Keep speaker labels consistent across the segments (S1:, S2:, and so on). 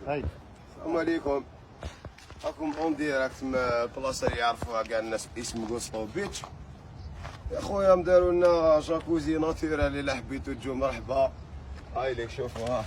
S1: هاي
S2: السلام عليكم. راكم اون ديراكت من البلاصه اللي يعرفوها كاع الناس باسم غوسبو بيتش. يا خويا مداروا لنا جاكوزي ناتورال، الا حبيتو تجو مرحبا. هاي ليك شوفوا،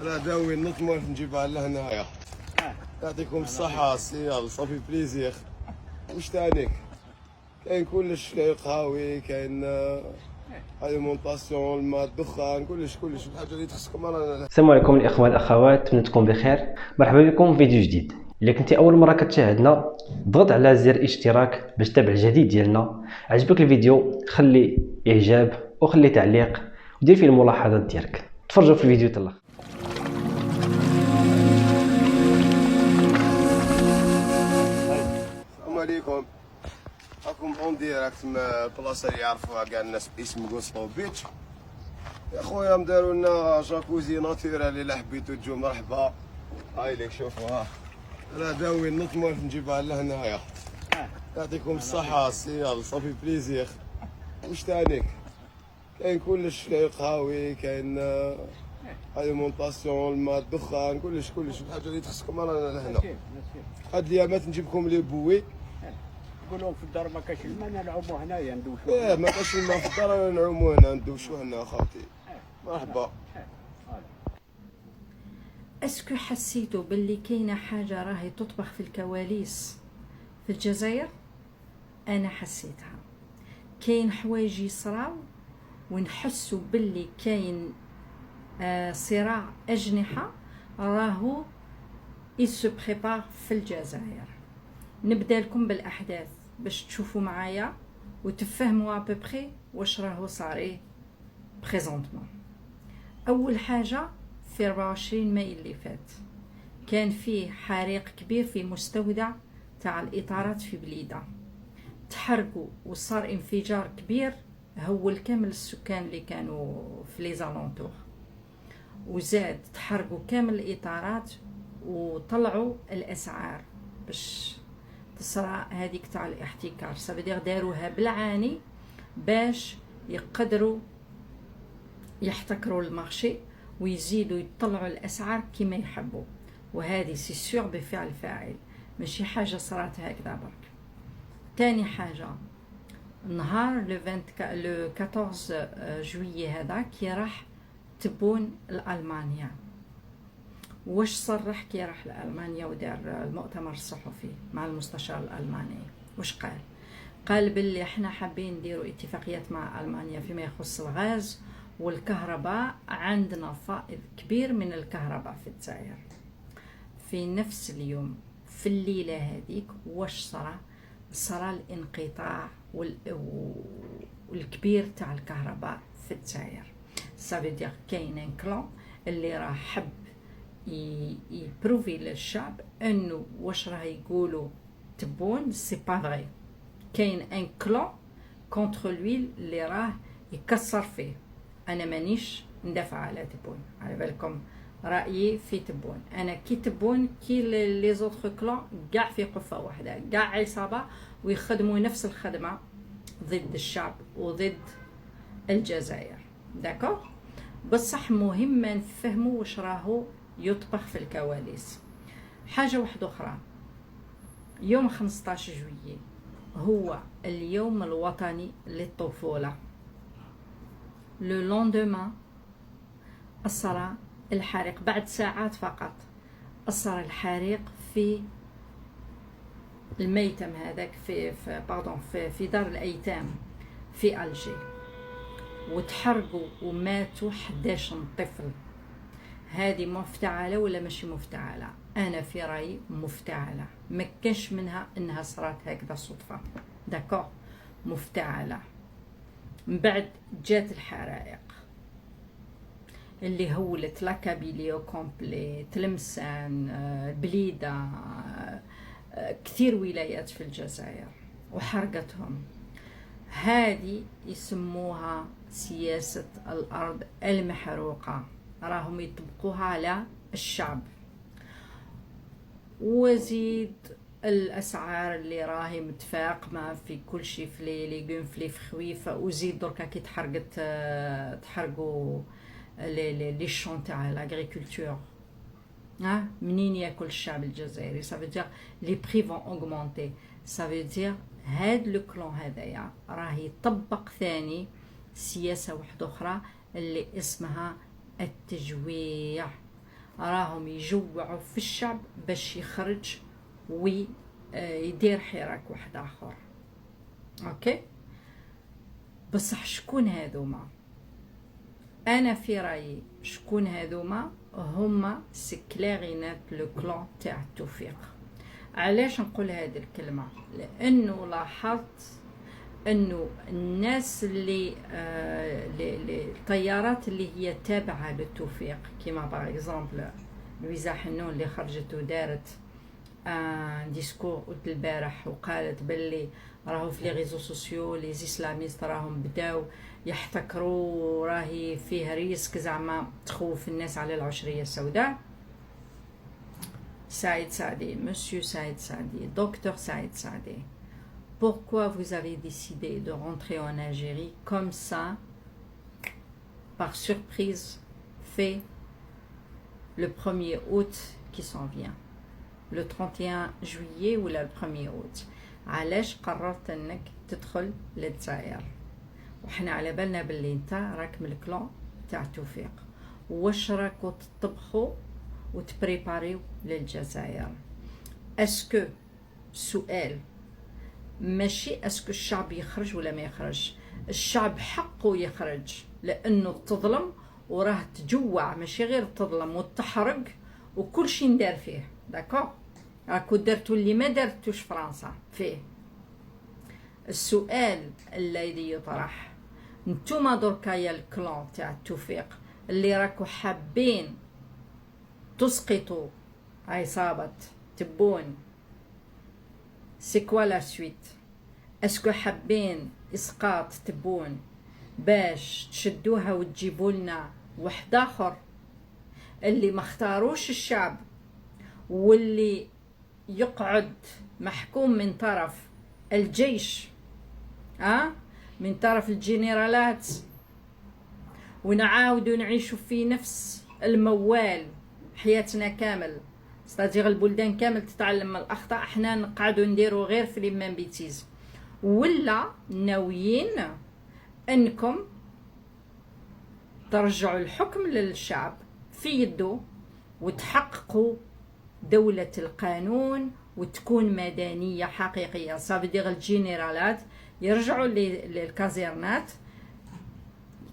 S2: راه داوي نط موالف نجيبها لهنايا. يعطيكم الصحة سي، يلا صافي بليزير. واش تانيك؟ كاين كلش، كاين قهاوي، كاين اليمونطاسيون، الماء، الدخان، كلش الحاجة اللي تخصكم رانا.
S3: السلام عليكم الاخوان الاخوات، نتمنى تكونوا بخير. مرحبا بكم في فيديو جديد. الا كنتي اول مره كتشاهدنا ضغط على زر اشتراك باش تتابع الجديد ديالنا. عجبك الفيديو خلي اعجاب وخلي تعليق ودير فيه الملاحظات ديالك. تفرجوا في الفيديو تلا.
S2: السلام عليكم. راكم اون ديراكت من البلاصه اللي يعرفوها كاع الناس باسم غوسبو بيتش. يا خويا مداروا لنا جاكوزي ناتورال، الا حبيتو تجو مرحبا. هاي ليك شوفوا، راه داوي نط موالف نجيبها لهنايا. يعطيكم الصحة سي، يلا صافي بليزير. واش تانيك؟ كاين كلش، كاين قهاوي، كاين اليمونطاسيون، الماء، الدخان، كلش الحاجة اللي تخصكم رانا لهنا. هاد الايامات نجيبكم لي بوي.
S1: يقولون في الدار ما كاش الماء، نلعبوا هنايا ندوشوا.
S2: ما كاش الماء في الدار، رانا نعوموا هنا ندوشوا هنا اخوتي. مرحبا.
S4: اسكو حسيتوا باللي كاينه حاجه راهي تطبخ في الكواليس في الجزائر؟ انا حسيتها. كاين حوايج يصراو ونحسوا باللي كاين صراع اجنحه راهو يسو بريبار في الجزائر. نبدا لكم بالاحداث باش تشوفوا معايا وتفهموا ابوبري واش راهو صاري بريزونطمون. اول حاجه في 24 ماي اللي فات كان فيه حريق كبير في مستودع تاع الاطارات في بليده، تحرقوا وصار انفجار كبير هول كامل السكان اللي كانوا في لي زالونتور، وزاد تحرقوا كامل الاطارات وطلعوا الاسعار باش تصرى هذيك تاع الاحتكار. سبدير داروها بالعاني باش يقدروا يحتكروا المارشي ويزيدوا يطلعوا الاسعار كما يحبوا، وهذه سي سور بفعل فاعل، ماشي حاجه صرات هكذا برك. تاني حاجه، نهار لو 14 جويي هذا كي راح تبون لألمانيا، واش صرح كي راح لألمانيا ودار المؤتمر الصحفي مع المستشار الألماني؟ واش قال باللي احنا حابين نديروا اتفاقيات مع ألمانيا فيما يخص الغاز والكهرباء، عندنا فائض كبير من الكهرباء في الجزائر. في نفس اليوم في الليلة هذيك واش صرا الانقطاع والكبير تاع الكهرباء في الجزائر. سافيدير كاين ان كلون اللي راه حب يبروفي للشعب انه واش راه يقولوا تبون سي با فري. كاين ان كلون كونتر لويل اللي راه يكسر فيه. انا مانيش ندافع على تبون، على بالكم رايي في تبون. انا كي تبون كي لي زوتر كلون كاع في قفه واحده، كاع عصابه ويخدموا نفس الخدمه ضد الشعب وضد الجزائر. داكور، بصح مهمه نفهموا واش راهو يطبخ في الكواليس. حاجه واحده اخرى، يوم 15 جويي هو اليوم الوطني للطفوله. لو لوندومان أصر الحريق بعد ساعات فقط، أصر الحريق في الميتم هذاك في دار الأيتام في ألجي، وتحرقوا وماتوا 11 طفل. هذه مفتعلة ولا ماشي مفتعلة؟ أنا في رأيي مفتعلة، ما كانش منها إنها صارت هكذا صدفة. داكور، مفتعلة. من بعد جات الحرائق اللي هولت لاكابيليو كومبلي، تلمسان، بليده، كثير ولايات في الجزائر وحرقتهم. هذه يسموها سياسة الأرض المحروقة، راهم يطبقوها على الشعب. وزيد الاسعار اللي راهي متفاقمه في كل شيء، في لي ليغوم، في لي فخوي، وزيد دركا كي تحرقوا لي شون تاع لاغريكولتور منين ياكل الشعب الجزائري؟ ça veut dire les prix vont augmenter. ça veut dire هاد لو كلون هذايا راه يطبق ثاني سياسة واحدة أخرى اللي اسمها التجويع. راهم يجوعوا في الشعب باش يخرج ويدير حراك واحد آخر. أوكي، بصح شكون هذوما؟ أنا في رأيي شكون هذوما؟ هما سكلاغينات لو كلون تاع التوفيق. علاش نقول هذه الكلمة؟ لأنه لاحظت انه الناس اللي الطيارات اللي هي تابعه للتوفيق كيما باغ اكزومبل لويزا حنون اللي خرجت ودارت ديسكور قلت البارح وقالت باللي راهو في لي ريزو سوسيو لي اسلاميست راهم بداو يحتكروا راهي فيه ريسك زعما تخوف الناس على العشريه السوداء. سعيد سعدي، مسيو سعيد سعدي، دكتور سعيد سعدي، pourquoi vous avez décidé de rentrer en Algérie comme ça, par surprise, fait le 1er août qui s'en vient, le 31 juillet ou le 1er août. علاش قررت انك تدخل للجزائر وحنا على بالنا باللي انت راك من الكلون تاع توفيق؟ واش راكو تطبخوا وتبريباريو للجزائر؟ اسكو سؤال ماشي اسكو الشعب يخرج ولا ما يخرج، الشعب حقه يخرج لانه تظلم وراه تجوع، ماشي غير تظلم وتحرق وكل شيء ندار فيه. داكور، راكو درتو اللي ما درتوش فرنسا فيه. السؤال الذي يطرح، نتوما دركا يا الكلون تاع التوفيق اللي راكو حابين تسقطوا عصابة تبون، سي كوا لا سويت؟ اسكو حابين اسقاط تبون باش تشدوها وتجيبوا لنا واحد اخر اللي ما اختاروش الشعب واللي يقعد محكوم من طرف الجيش، من طرف الجنرالات، ونعاودوا نعيشوا في نفس الموال حياتنا كامل؟ ستادير البلدان كامل تتعلم من الاخطاء، احنا نقعدوا نديروا غير في ليمان بيتيز؟ ولا ناويين انكم ترجعوا الحكم للشعب في يده وتحققوا دولة القانون وتكون مدنية حقيقية؟ صافي الجنرالات يرجعوا للكازيرنات،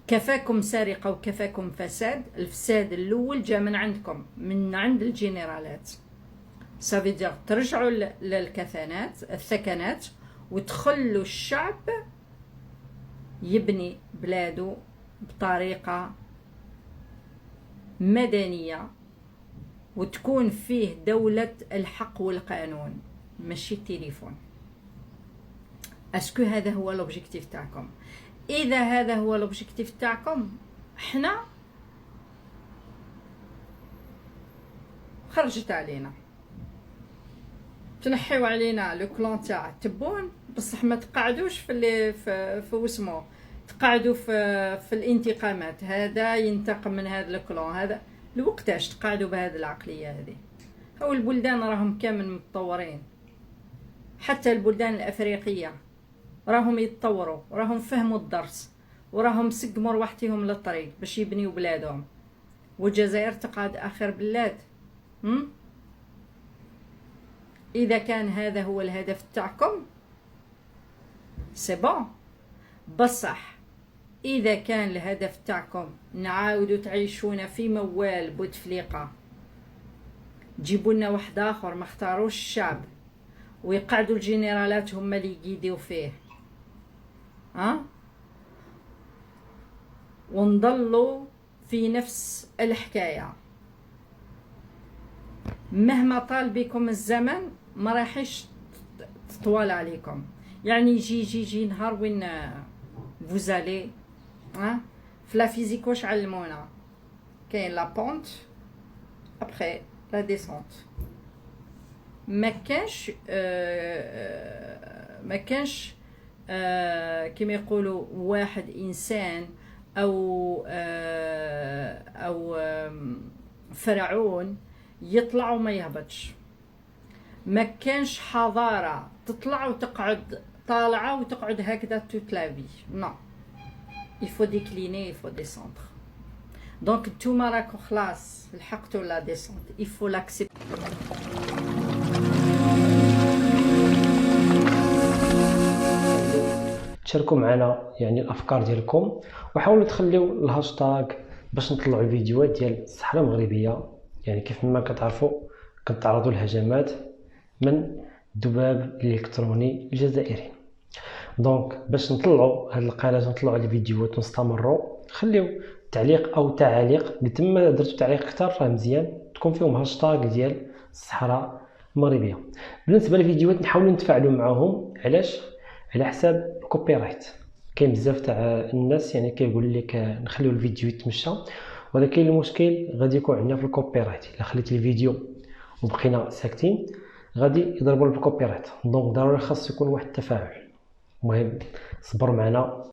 S4: كفاكم سرقة وكفاكم فساد. الفساد الأول جاء من عندكم، من عند الجنرالات. صافي ترجعوا للكثانات الثكنات وتخلوا الشعب يبني بلاده بطريقة مدنية وتكون فيه دولة الحق والقانون، ماشي التليفون. اسكو هذا هو لوبجيكتيف تاعكم؟ اذا هذا هو لوبجيكتيف تاعكم، احنا خرجت علينا، تنحيو علينا لو كلون تاع تبون، بصح ما تقعدوش في واسمو، تقعدوا في الانتقامات. هذا ينتقم من هذا الكلون، هذا لوقتاش تقعدوا بهذه العقليه هذه؟ هو البلدان راهم كامل متطورين، حتى البلدان الافريقيه راهم يتطوروا، راهم فهموا الدرس، وراهم سقموا روحتهم للطريق باش يبنيوا بلادهم، والجزائر تقعد اخر بلاد. اذا كان هذا هو الهدف تاعكم سي بون، بصح اذا كان الهدف تاعكم نعاودوا تعيشونا في موال بوتفليقه، جيبوا لنا واحد اخر ما اختاروش الشعب ويقعدوا الجنرالات هما اللي يقيدوا فيه، ونضلوا في نفس الحكايه، مهما طال بكم الزمن ما رايحش تطول عليكم. يعني يجي نهار وين فوزالي في لا فيزيك واش علمونا؟ كاين لا بونت ابخي لا ديسونت. ما كانش كما يقولوا واحد انسان او فرعون يطلع وما يهبطش. ما كانش حضاره تطلع وتقعد طالعه وتقعد هكذا توت لا في. نو، il faut décliner, il faut descendre. دونك نتوما راكم خلاص لحقتوا لا ديسونت، il faut l'accepter.
S3: تشاركوا معنا يعني الافكار ديالكم، وحاولوا تخليو الهاشتاغ باش نطلعوا الفيديوهات ديال الصحراء المغربيه. يعني كيف ما كتعرفوا كنتعرضوا لهجمات من الذباب الالكتروني الجزائري. دونك باش نطلعوا هاد القناه ونطلعوا على الفيديوهات ونستمروا، خليو تعليق او تعاليق. قد ما درتوا تعليق اكثر راه مزيان تكون فيهم هاشتاغ ديال الصحراء المغربيه. بالنسبه للفيديوهات نحاولوا نتفاعلوا معهم. علاش؟ على حساب الكوبي رايت. كاين بزاف تاع الناس يعني كيقول لك نخليو الفيديو يتمشى، ولكن المشكل غادي يكون عندنا في الكوبي رايت. الا خليت الفيديو وبقينا ساكتين غادي يضربوا بالكوبي رايت. دونك ضروري خاص يكون واحد التفاعل. المهم صبروا معنا